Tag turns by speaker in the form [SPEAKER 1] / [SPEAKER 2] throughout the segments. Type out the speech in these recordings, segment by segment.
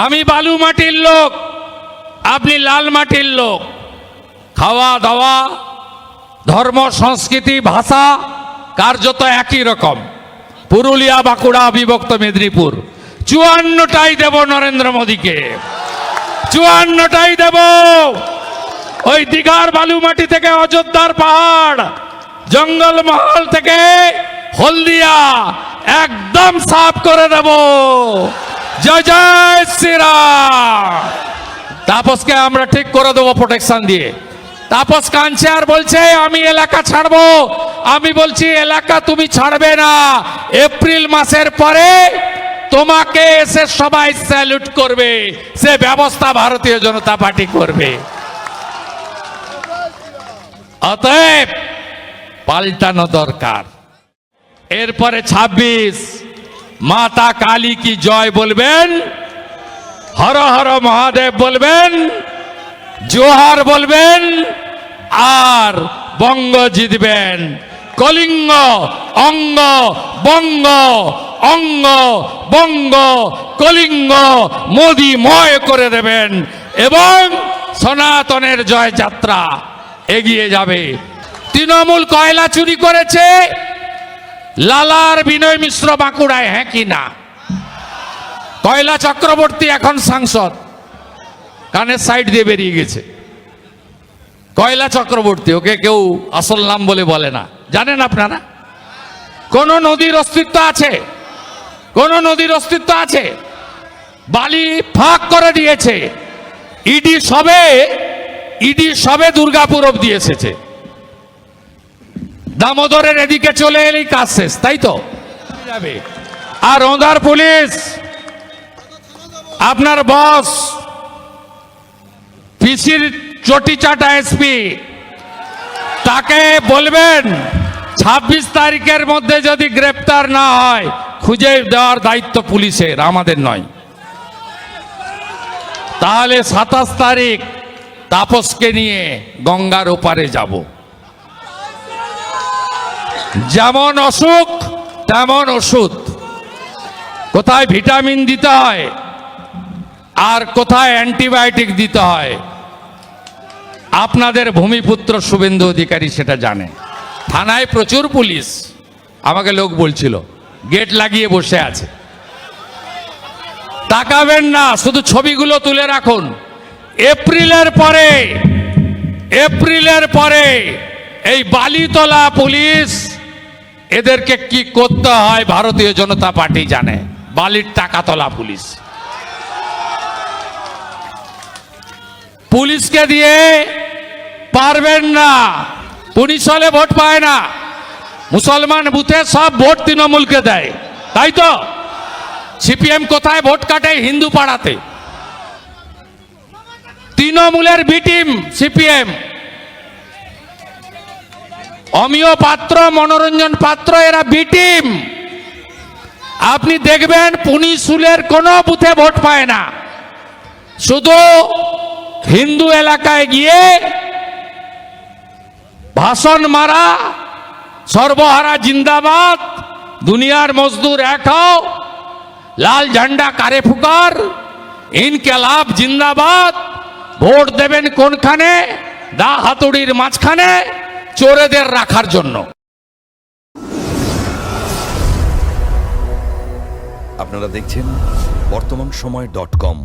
[SPEAKER 1] আমি বালু মাটির লোক, আপনি লাল মাটির লোক। খাওয়া দাওয়া, ধর্ম, সংস্কৃতি, ভাষা কার্যত একই রকম। পুরুলিয়া, বাঁকুড়া, বিভক্ত মেদিনীপুর। 54টাই দেব নরেন্দ্র মোদীকে, 54টাই দেব। ওই দীঘার বালু মাটি থেকে অযোধ্যার পাহাড়, জঙ্গলমহল থেকে হলদিয়া একদম সাফ করে দেব। জয় জয় শ্রীরাম। তাপসকে আমরা ঠিক করে দেবো প্রোটেকশন দিয়ে। তাপস কাঁদছে আর বলছে আমি এলাকা ছাড়বো। আমি বলছি এলাকা তুমি ছাড়বে না, এপ্রিল মাসের পরে তোমাকে এসে সবাই স্যালুট করবে, সে ব্যবস্থা ভারতীয় জনতা পার্টি করবে। অতএব পাল্টানো দরকার। এরপরে 26 মাতা কালী কি জয় বলবেন, হর হর মহাদেব বলবেন, জোহার বলবেন, আর বঙ্গ জিতবেন। কলিঙ্গ অঙ্গ বঙ্গ, অঙ্গ বঙ্গ কলিঙ্গ মোদীময় করে দেবেন এবং সনাতনের জয় যাত্রা এগিয়ে যাবে। তৃণমূল কয়লা চুরি করেছে, লালার বিনয় মিশ্র বাঁকুড়ায়, হ্যাঁ কি না? কয়লা চক্রবর্তী এখন সাংসদ, কানের সাইড দিয়ে বেরিয়ে গেছে। কয়লা চক্রবর্তী, ওকে কেউ আসল নাম বলে বলে না, জানেন আপনারা? কোন নদীর অস্তিত্ব আছে? কোন নদীর অস্তিত্ব আছে? বালি ফাঁক করে দিয়েছে। ইডি সবে দুর্গাপুর অব্দি এসেছে। দামোদরের এদিকে চলে এলেই কাজ শেষ, তাই তো? আর ওঁদার পুলিশ, আপনার বস পিসির চটি চাটা এসপি, তাকে বলবেন 26 তারিখের মধ্যে যদি গ্রেপ্তার না হয়, খুঁজে দেওয়ার দায়িত্ব পুলিশের, আমাদের নয়। তাহলে 27 তারিখ তাপসকে নিয়ে গঙ্গার ওপারে যাব। যেমন অসুখ তেমন ওষুধ, কোথায় ভিটামিন দিতে হয় আর কোথায় অ্যান্টিবায়োটিক দিতে হয় আপনাদের ভূমিপুত্র শুভেন্দু অধিকারী সেটা জানে। থানায় প্রচুর পুলিশ, আমাকে লোক বলছিল, গেট লাগিয়ে বসে আছে। তাকাবেন না, শুধু ছবিগুলো তুলে রাখুন। এপ্রিলের পরে এই বালিতলা পুলিশ, এদেরকে কি করতে হয় ভারতীয় জনতা পার্টি জানে। বালির টাকা তোলা পুলিশ, পুলিশকে দিয়ে পারবেন না। পুলিশ হলে ভোট পায় না। মুসলমান বুথে সব ভোট তৃণমূলকে দেয়, তাই তো? সিপিএম কোথায় ভোট কাটে? হিন্দু পাড়াতে। তৃণমূলের বি টিম সিপিএম। অমিয় পাত্র, মনোরঞ্জন পাত্র, এরা বি টিম। আপনি দেখবেন পুনিশুলের কোনো বুথে ভোট পায় না। শুধু হিন্দু এলাকায় গিয়ে ভাষণ মারা, সর্বহারা জিন্দাবাদ, দুনিয়ার মজদুর এক হও, লাল ঝান্ডা কারে ফুকার, ইনকেলাব জিন্দাবাদ। ভোট দেবেন কোনখানে? দা হাতুড়ির মাঝখানে, চোরেদের রাখার জন্য।
[SPEAKER 2] আপনারা দেখছেন বর্তমানসময়.com।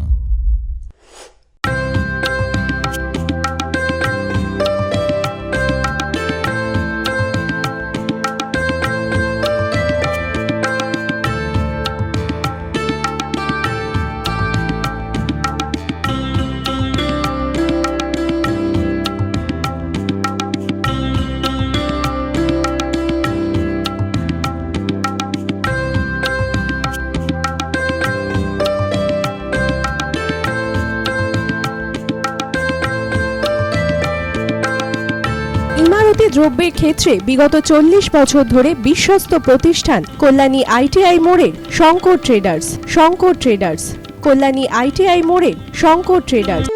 [SPEAKER 3] ইমারতি দ্রব্যের ক্ষেত্রে বিগত 40 বছর ধরে বিশ্বস্ত প্রতিষ্ঠান কল্যাণী আইটিআই মোড়ের শঙ্কর ট্রেডার্স। কল্যাণী আইটিআই মোড়ের শঙ্কর ট্রেডার্স।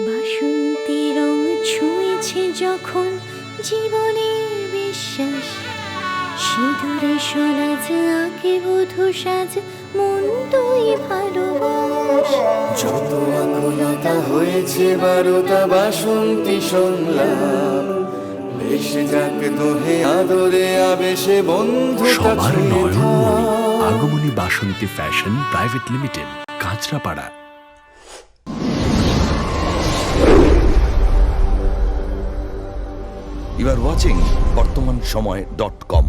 [SPEAKER 4] বাসন্তী রং ছুঁয়েছে যখন জীবনের বিশ্বাস, সিঁদুরে সলাজ আঁকে বধূ সাজ, মন তুই ভালোবাস।
[SPEAKER 5] যত আকুলতা হয়েছে বারোটা বাসন্তী সংলাপ, ভেসে যাক দোহে আদরে আবেশে বন্ধুতা
[SPEAKER 6] সবার
[SPEAKER 5] ছুঁয়ে
[SPEAKER 6] নয়নমণি
[SPEAKER 5] থাক।
[SPEAKER 6] Agamani Basanti Fashion Private Limited, Kanchrapara.
[SPEAKER 2] You are watching বর্তমান সময়.com